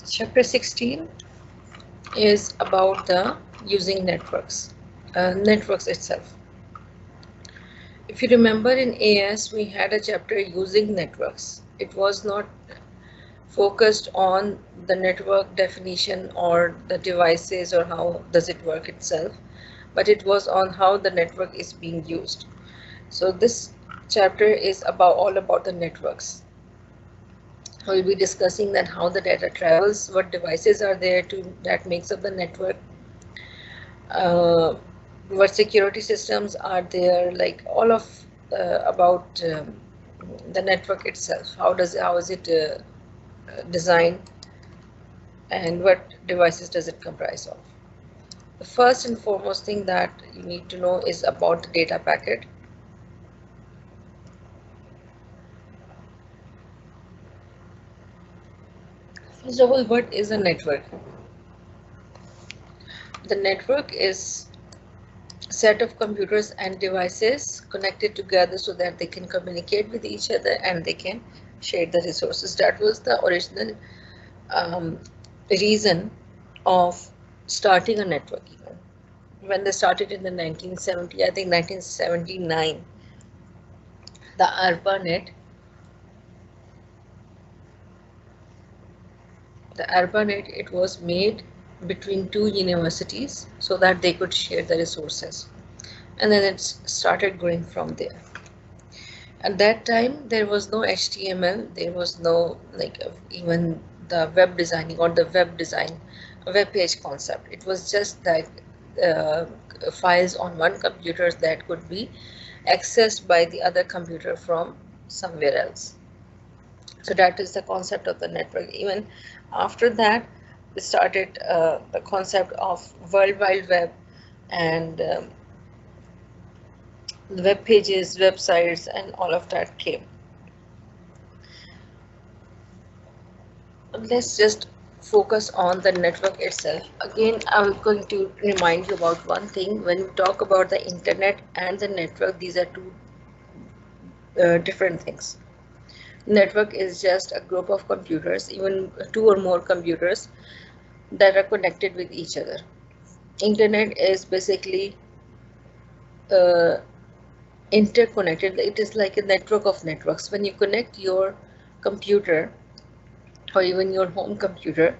Chapter 16 is about the using networks itself. If you remember in AS, we had a chapter using networks. It was not focused on the network definition or the devices or how does it work itself, but it was on how the network is being used. So this chapter is all about the networks. We'll be discussing that how the data travels, what devices are there to that makes up the network, uh, what security systems are there, like all of about the network itself. How is it designed, and what devices does it comprise of? The first and foremost thing that you need to know is about the data packet. First of all, what is a network? The network is a set of computers and devices connected together so that they can communicate with each other and they can share the resources. That was the original um, reason of starting a network. Even when they started in the 1970, I think 1979, the ARPANET, it was made between two universities so that they could share the resources, and then it started growing from there. At that time, there was no HTML, there was no like even the web designing or the web page concept. It was just like uh, files on one computer that could be accessed by the other computer from somewhere else. So that is the concept of the network. Even after that, we started the concept of World Wide Web, and the web pages, websites, and all of that came. Let's just focus on the network itself. Again, I'm going to remind you about one thing. When we talk about the internet and the network, these are two different things. Network is just a group of computers, even two or more computers that are connected with each other. Internet is basically uh, interconnected. It is like a network of networks. When you connect your computer or even your home computer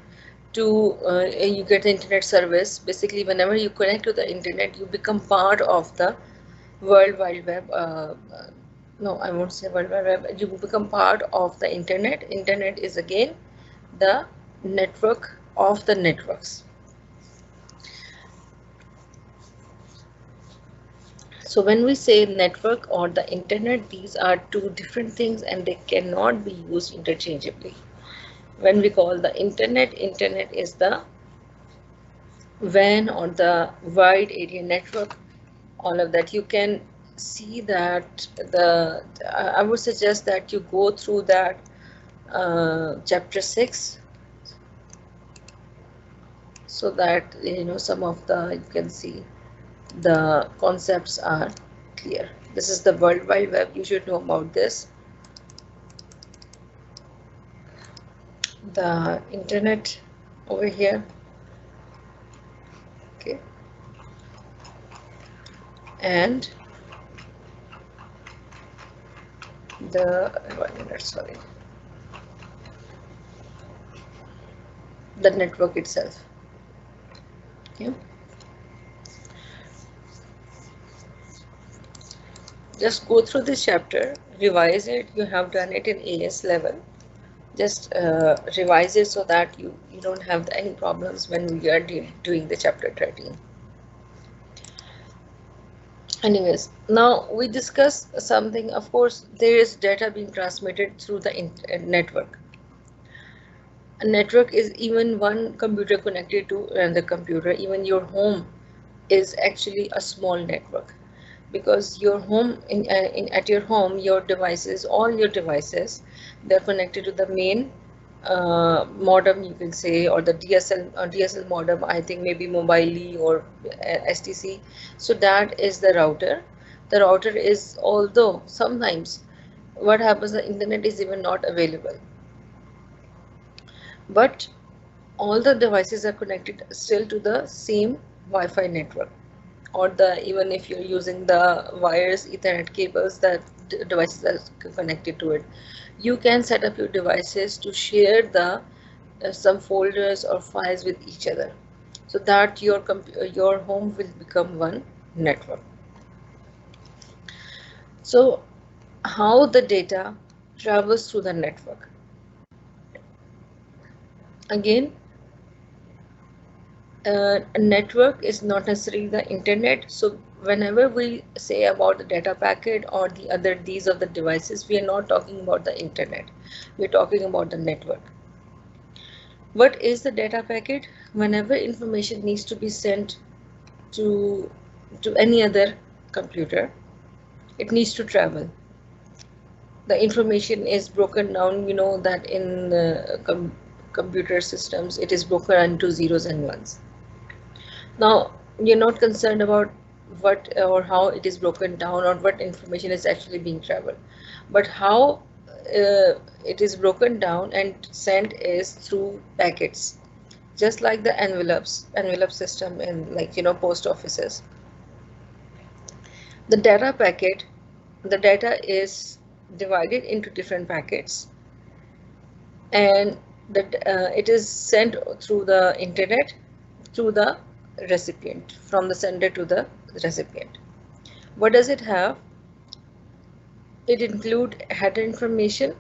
to you get the internet service. Basically, whenever you connect to the internet, you become part of the World Wide Web. No, I won't say World Wide Web. You become part of the internet. Internet is again the network of the networks. So when we say network or the internet, these are two different things and they cannot be used interchangeably. When we call the internet, internet is the WAN or the wide area network, all of that. You can see that I would suggest that you go through that chapter 6 so that some of the you can see the concepts are clear. This is the World Wide Web. You should know about this. The internet over here. Okay. And the 1 minute, sorry, the network itself. Okay. Just go through this chapter, revise it. You have done it in AS level. Just revise it so that you don't have any problems when we are doing the chapter 13. Anyways, now we discuss something. Of course, there is data being transmitted through the network. A network is even one computer connected to another computer. Even your home is actually a small network, because your home at your home, your devices, all your devices, they're connected to the main modem, you can say, or the DSL modem. I think maybe Mobile or STC. So that is the router. The router is, although sometimes what happens, the internet is even not available, but all the devices are connected still to the same Wi-Fi network, or even if you're using the wires, Ethernet cables, that devices are connected to it, you can set up your devices to share the some folders or files with each other, so that your home will become one network. So how the data travels through the network? Again, a network is not necessarily the internet. So whenever we say about the data packet or these of the devices, we are not talking about the internet. We're talking about the network. What is the data packet? Whenever information needs to be sent to any other computer, it needs to travel. The information is broken down, you know that in computer systems it is broken into zeros and ones. Now you're not concerned about what or how it is broken down or what information is actually being traveled, but how it is broken down and sent is through packets, just like the envelope system in, like, post offices. The data packet, the data is divided into different packets, and that it is sent through the internet, through the recipient, from the sender to the recipient. What does it have? It include header information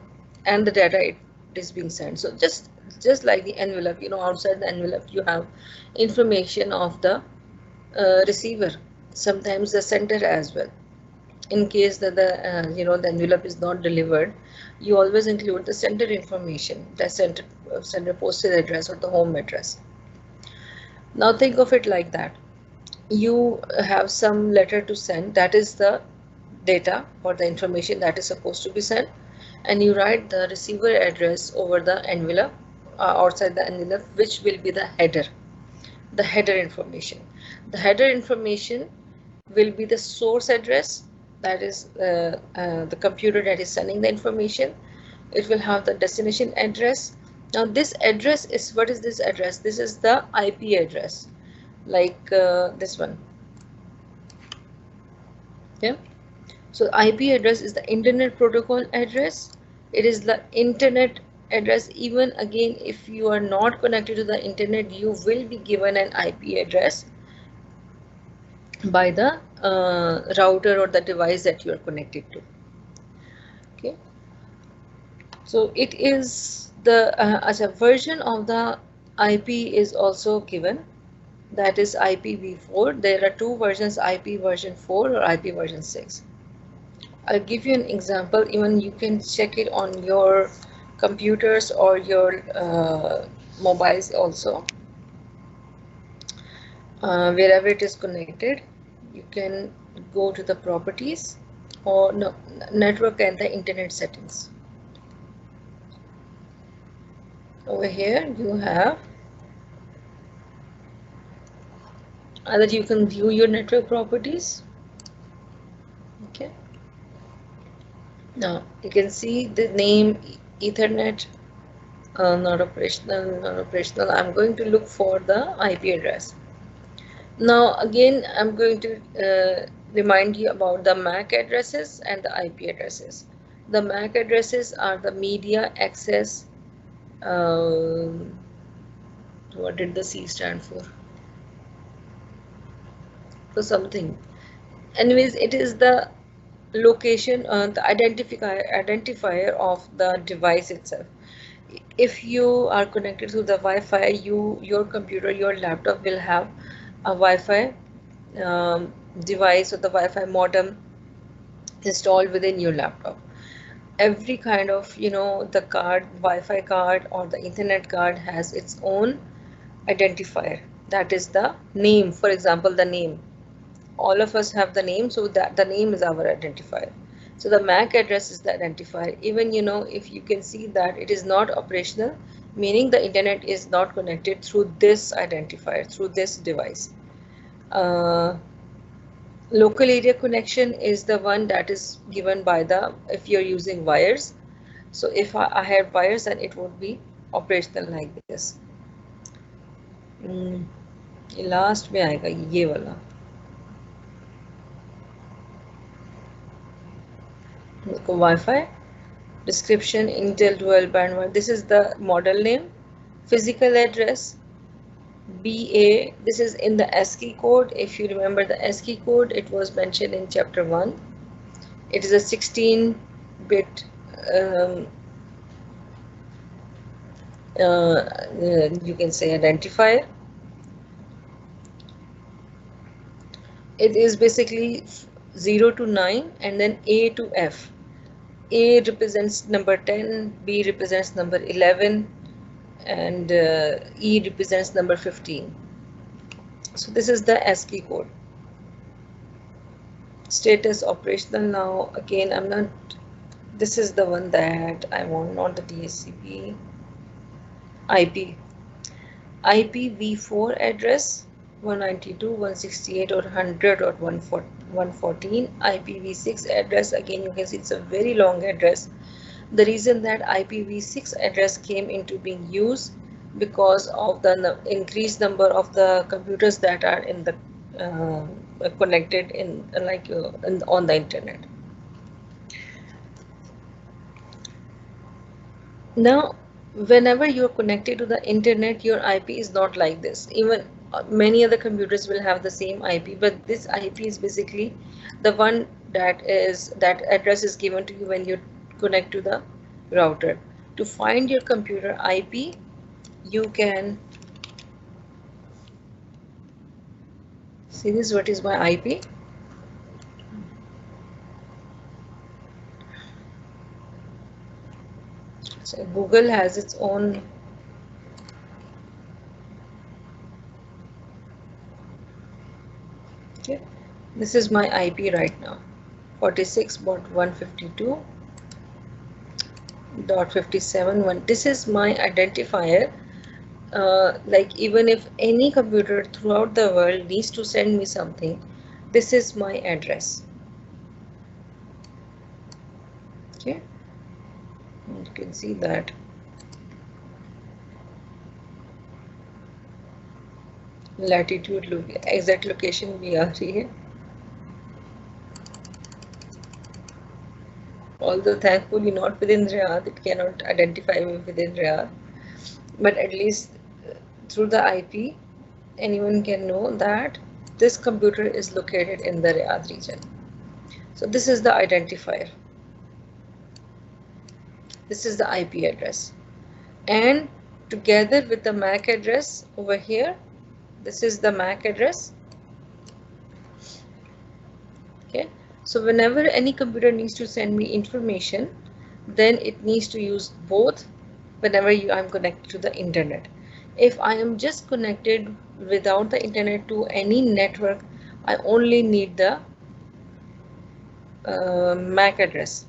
and the data it is being sent. So just like the envelope, outside the envelope you have information of the receiver, sometimes the sender as well. In case that the envelope is not delivered, you always include the sender information, the sender postal address or the home address. Now think of it like that: you have some letter to send, that is the data or the information that is supposed to be sent, and you write the receiver address over the envelope, outside the envelope, which will be the header information. The header information will be the source address, that is the computer that is sending the information. It will have the destination address. Now this address is, what is this address? This is the IP address, like this one. Yeah. So IP address is the internet protocol address. It is the internet address. Even again, if you are not connected to the internet, you will be given an IP address by the router or the device that you are connected to. Okay. So it is the as a version of the IP is also given, that is IPv4. There are two versions, IP version 4 or IP version 6. I'll give you an example. Even you can check it on your computers or your mobiles also. Wherever it is connected, you can go to the properties, or no, network and the internet settings. Over here you have that you can view your network properties. Okay. Now you can see the name Ethernet, not operational. I'm going to look for the IP address. Now again, I'm going to remind you about the MAC addresses and the IP addresses. The MAC addresses are the media access. What did the C stand for? For something. Anyways, it is the location, the identifier of the device itself. If you are connected to the Wi-Fi, your computer, your laptop will have a Wi-Fi device or the Wi-Fi modem installed within your laptop. Every kind of, the Wi-Fi card or the Ethernet card has its own identifier. That is the name. For example, the name. All of us have the name, so that the name is our identifier. So the MAC address is the identifier. Even, if you can see that it is not operational, meaning the internet is not connected through this identifier, through this device. Local area connection is the one that is given by if you're using wires. So if I have wires, then it would be operational like this. ये last में आएगा ये वाला, देखो wifi description Intel dual band. This is the model name, physical address BA. This is in the ASCII code. If you remember the ASCII code, it was mentioned in chapter 1. It is a 16-bit you can say identifier. It is basically 0 to 9 and then A to F. A represents number 10, B represents number 11, and E represents number 15. So this is the ASCII code. Status operational. Now again, I'm not, this is the one that I want, not the DHCP. IP v4 address 192, 168 or 100 or 114. IPv6 address, again you can see it's a very long address. The reason that IPv6 address came into being used because of the increased number of the computers that are in the connected in on the internet. Now whenever you're connected to the internet, your IP is not like this. Even many other computers will have the same IP, but this IP is basically the one that address is given to you when you connect to the router. To find your computer IP, you can see this. What is my IP? So Google has its own okay. This is my IP right now, 46.152.57.1. This is my identifier. Like even if any computer throughout the world needs to send me something, this is my address. Okay, you can see that. Latitude, exact location भी आ रही है. Although thankfully not within Riyadh, it cannot identify me within Riyadh, but at least through the IP, anyone can know that this computer is located in the Riyadh region. So this is the identifier. This is the IP address, and together with the MAC address over here, this is the MAC address. Okay, so whenever any computer needs to send me information, then it needs to use both. Whenever I'm connected to the internet, if I am just connected without the internet to any network, I only need the MAC address.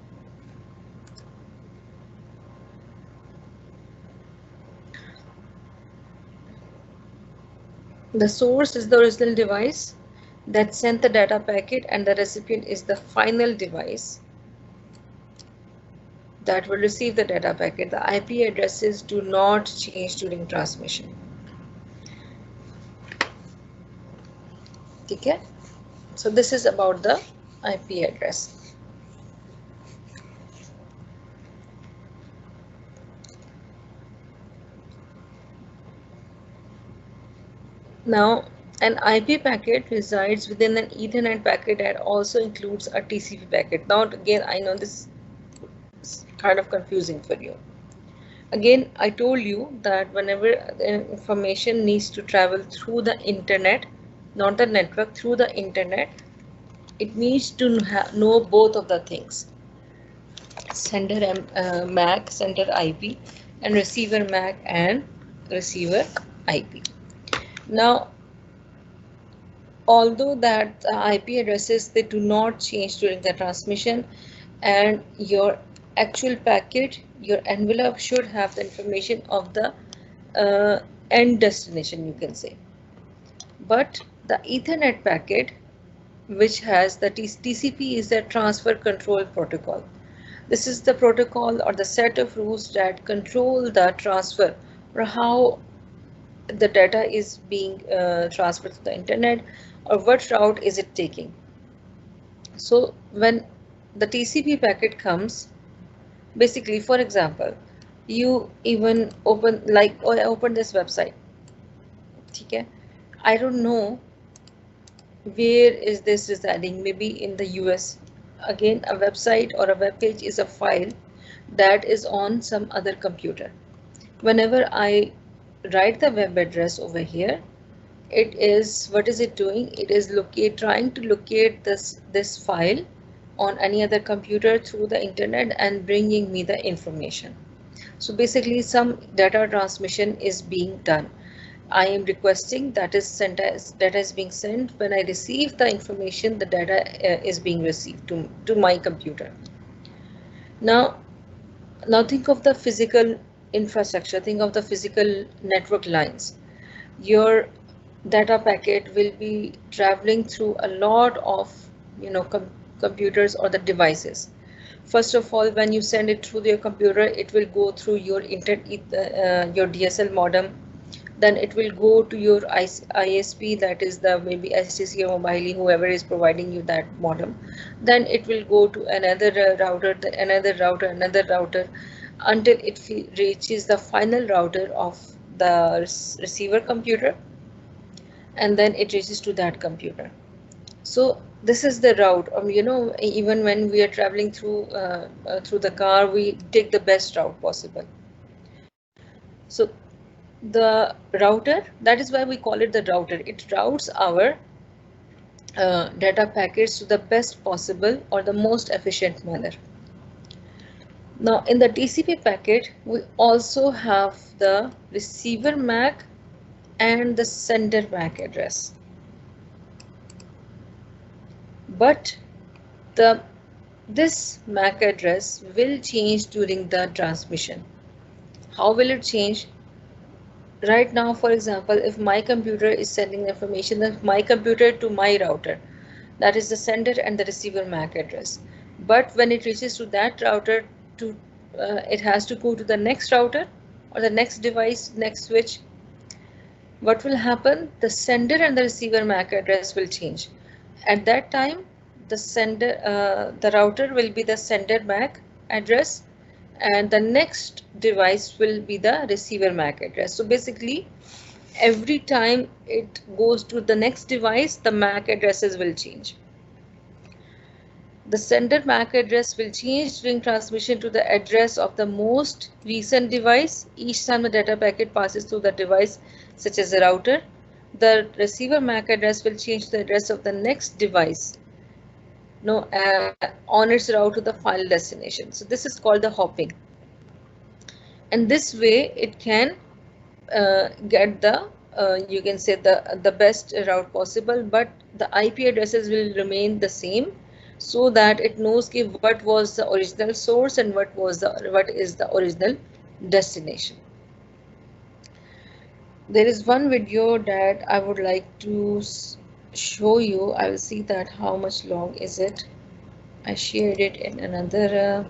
The source is the original device that sent the data packet, and the recipient is the final device that will receive the data packet. The IP addresses do not change during transmission. Okay, so this is about the IP address. Now, an IP packet resides within an Ethernet packet that also includes a TCP packet. Now, again, I know this is kind of confusing for you. Again, I told you that whenever the information needs to travel through the internet, not the network, through the internet, it needs to know both of the things. Sender MAC, sender IP, and receiver MAC and receiver IP. Now, although that IP addresses, they do not change during the transmission, and your actual packet, your envelope should have the information of the end destination, you can say. But the Ethernet packet, which has the TCP, is the transfer control protocol. This is the protocol or the set of rules that control the transfer, or how the data is being transferred to the internet, or what route is it taking. So when the TCP packet comes, basically, for example, you even open, like, oh, I open this website. Okay, I don't know where is this residing, maybe in the US. Again, a website or a web page is a file that is on some other computer. Whenever I write the web address over here, it is, what is it doing? It is trying to locate this file on any other computer through the internet and bringing me the information. So basically some data transmission is being done. I am requesting, that is sent as data is being sent. When I receive the information, the data is being received to my computer. Now, now think of the physical infrastructure, think of the physical network lines. Your data packet will be traveling through a lot of, you know, computers or the devices. First of all, when you send it through your computer, it will go through your your DSL modem. Then it will go to your ISP, that is the maybe STC or mobile, whoever is providing you that modem. Then it will go to another router, another router, until it reaches the final router of the receiver computer, and then it reaches to that computer. So this is the route. You know, even when we are traveling through the car, we take the best route possible. So the router, that is why we call it the router. It routes our data packets to the best possible or the most efficient manner. Now in the TCP packet, we also have the receiver MAC and the sender MAC address. But this MAC address will change during the transmission. How will it change? Right now, for example, if my computer is sending information, then my computer to my router, that is the sender and the receiver MAC address. But when it reaches to that router, it has to go to the next router or the next device, next switch. What will happen? The sender and the receiver MAC address will change. At that time, the router will be the sender MAC address, and the next device will be the receiver MAC address. So basically, every time it goes to the next device, the MAC addresses will change. The sender MAC address will change during transmission to the address of the most recent device. Each time the data packet passes through the device, such as a router, the receiver MAC address will change the address of the next device, on its route to the final destination. So this is called the hopping. And this way it can get the you can say the best route possible, but the IP addresses will remain the same, so that it knows what was the original source and what is the original destination. There is one video that I would like to show you. I will see that how much long is it. I shared it in another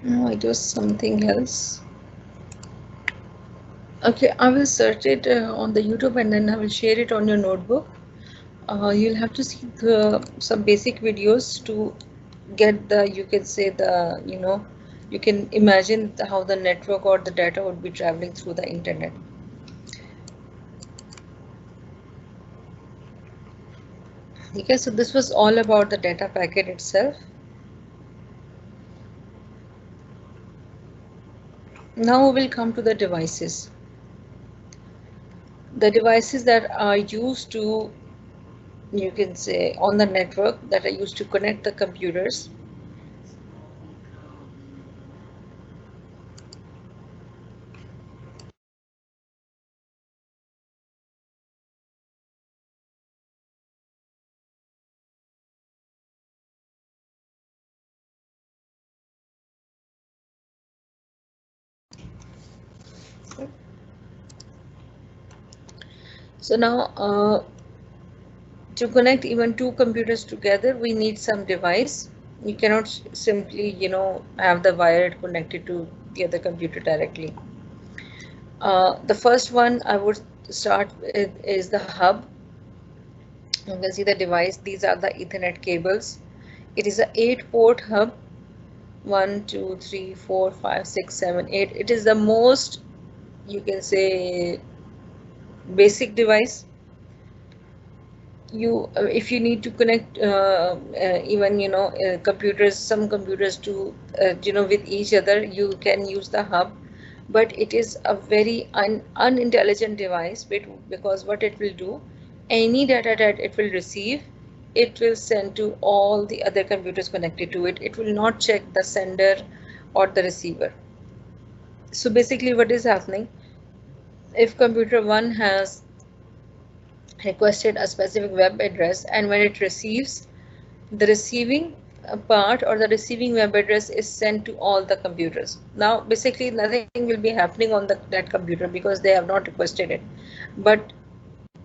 no, it was something else. Okay, I will search it on the YouTube, and then I will share it on your notebook. You'll have to see some basic videos to get the, you can say the, you can imagine how the network or the data would be traveling through the internet. Okay, so this was all about the data packet itself. Now we will come to the devices. The devices that are used to, you can say, on the network, that are used to connect the computers. So now to connect even two computers together, we need some device. You cannot simply, have the wire connected to the other computer directly. The first one I would start with is the hub. You can see the device. These are the Ethernet cables. It is a 8-port hub. 1, 2, 3, 4, 5, 6, 7, 8. It is the most, you can say, basic device. If you need to connect even computers, some computers to with each other, you can use the hub, but it is a very unintelligent device, because what it will do, any data that it will receive, it will send to all the other computers connected to it. It will not check the sender or the receiver. So basically what is happening, if computer 1 has requested a specific web address, and when it receives, the receiving part or the receiving web address is sent to all the computers. Now basically nothing will be happening on that computer because they have not requested it, but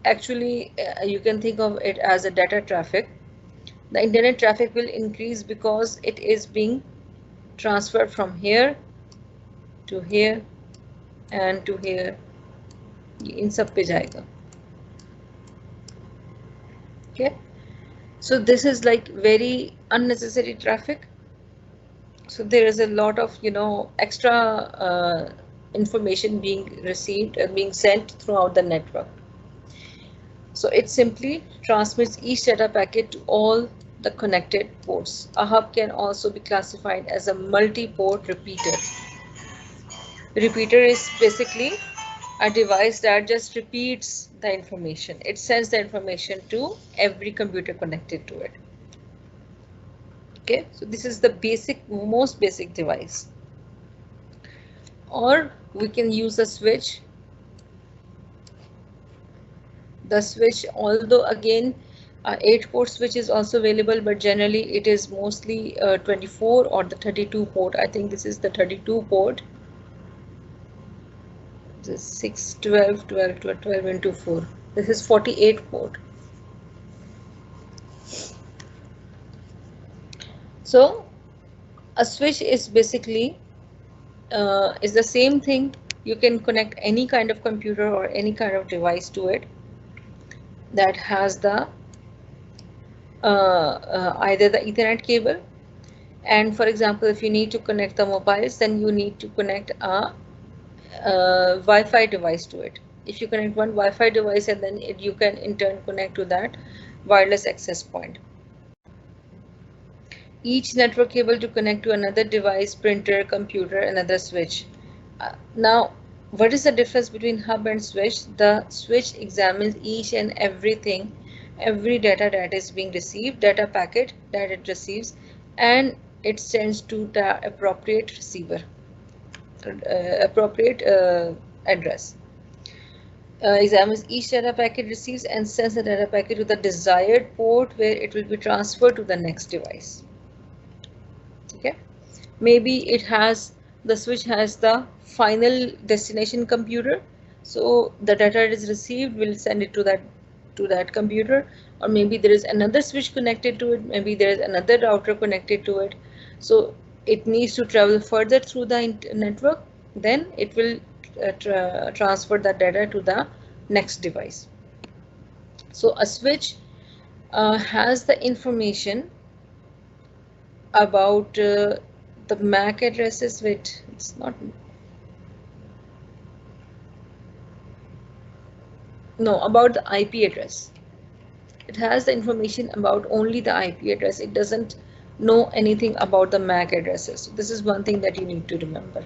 actually you can think of it as a data traffic. The internet traffic will increase because it is being transferred from here to here and to here. In सब पे जाएगा. Okay, so this is like very unnecessary traffic. So there is a lot of extra information being received and being sent throughout the network. So it simply transmits each data packet to all the connected ports. A hub can also be classified as a multi-port repeater. Repeater is basically a device that just repeats the information. It sends the information to every computer connected to it. Okay, so this is the most basic device. Or we can use a switch. The switch, although again 8-port switch is also available, but generally it is mostly 24 or the 32 port. I think this is the 32 port. This is 6, 12, 12, 12, 12 into 4. This is 48 port. So a switch is basically is the same thing. You can connect any kind of computer or any kind of device to it that has the either the Ethernet cable, and for example, if you need to connect the mobiles, then you need to connect a Wi-Fi device to it. If you connect one Wi-Fi device, and then you can in turn connect to that wireless access point. Each network cable to connect to another device, printer, computer, another switch. Now, what is the difference between hub and switch? The switch examines each and everything, every data that is being received, data packet that it receives, and it sends to the appropriate receiver, appropriate address. Examines each data packet receives and sends the data packet to the desired port where it will be transferred to the next device. Okay, maybe the switch has the final destination computer, so the data is received will send it to that computer, or maybe there is another switch connected to it, maybe there is another router connected to it, so it needs to travel further through the network, then it will transfer the data to the next device. So a switch has the information about the MAC addresses. Wait, it's not. No, about the IP address. It has the information about only the IP address. It doesn't know anything about the MAC addresses. So this is one thing that you need to remember.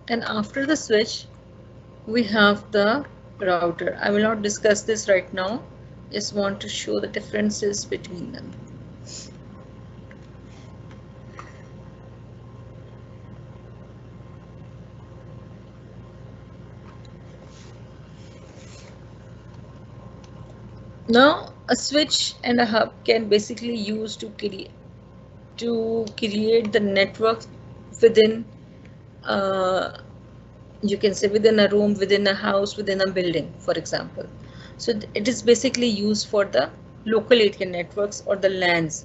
And after the switch, we have the router. I will not discuss this right now. Just want to show the differences between them. Now, a switch and a hub can basically use to create the network within, you can say within a room, within a house, within a building, for example. So it is basically used for the local area networks or the LANs.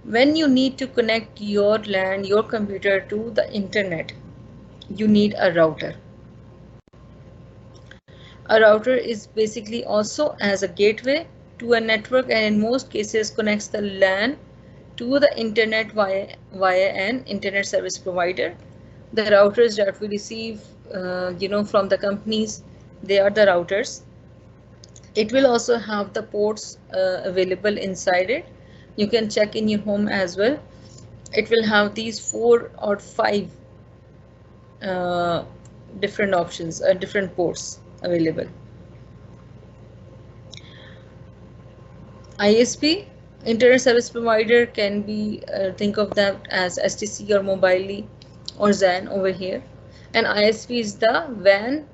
When you need to connect your LAN, your computer to the internet, you need a router. A router is basically also as a gateway to a network, and in most cases connects the LAN to the internet via an internet service provider. The routers that we receive from the companies, they are the routers. It will also have the ports available inside it. You can check in your home as well. It will have these 4 or 5 different options, different ports available. ISP, internet service provider, can be think of that as STC or Mobile or ZAN over here. And ISP is the WAN,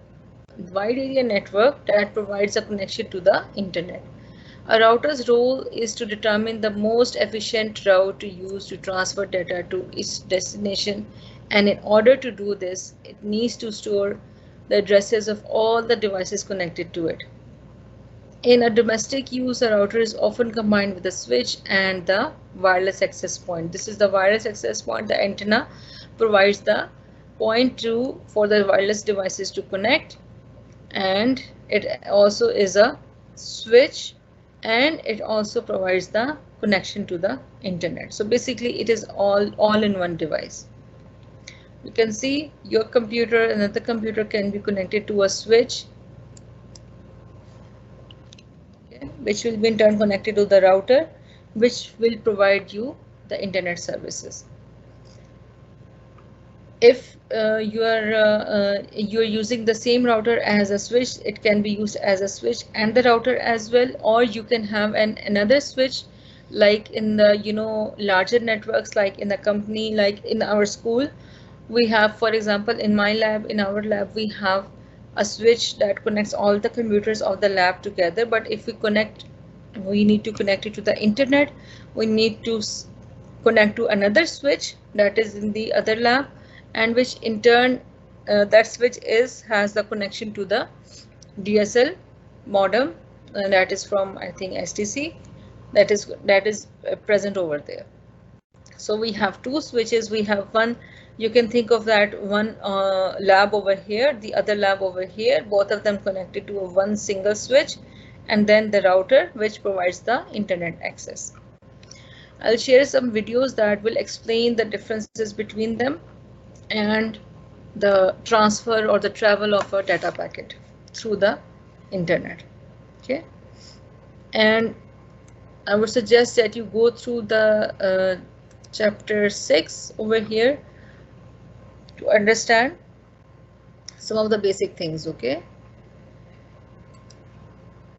wide area network, that provides a connection to the internet. A router's role is to determine the most efficient route to use to transfer data to its destination, and in order to do this, it needs to store the addresses of all the devices connected to it. In a domestic use, a router is often combined with a switch and the wireless access point. This is the wireless access point. The antenna provides the point for the wireless devices to connect, and it also is a switch, and it also provides the connection to the internet. So basically it is all in one device. You can see your computer, another computer can be connected to a switch, okay, which will be in turn connected to the router, which will provide you the internet services. If you are using the same router as a switch, it can be used as a switch and the router as well, or you can have another switch, like in the larger networks, like in the company, like in our school. We have, for example, in our lab, we have a switch that connects all the computers of the lab together. But if we need to connect it to the internet, we need to connect to another switch that is in the other lab, and which in turn that switch has the connection to the DSL modem, that is from, I think, STC, that is present over there. So we have 2 switches. We have one, you can think of that one lab over here, the other lab over here, both of them connected to one single switch, and then the router which provides the internet access. I'll share some videos that will explain the differences between them and the transfer or the travel of a data packet through the internet. Okay, and I would suggest that you go through the chapter 6 over here to understand some of the basic things. Okay,